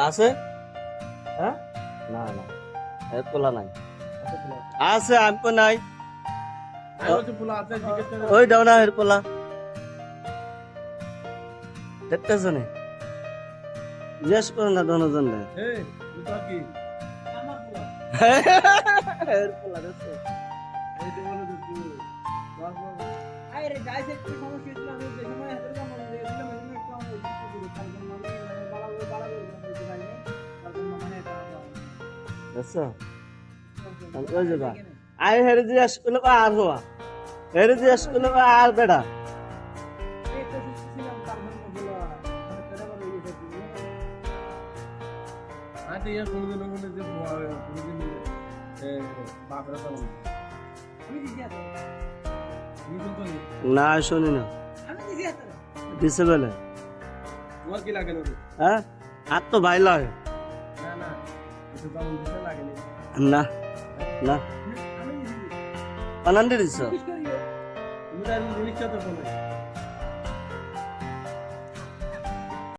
আছে হ্যাঁ না না এর পোলা নাই আছে আমি তো নাই ওই দাও না এর পোলা দেখতেছ না জিজ্ঞেস করো না দনজন এর পোলা দেখছো দেখছো ওই যাবা আই হেরে জিজ্ঞেস করলে আর হওয়া হেরে জিজ্ঞেস করলে আর বেড়া না শুনি না দিছে বলে হ্যাঁ আর তো ভাই লাগে না না আনন্দ দিছ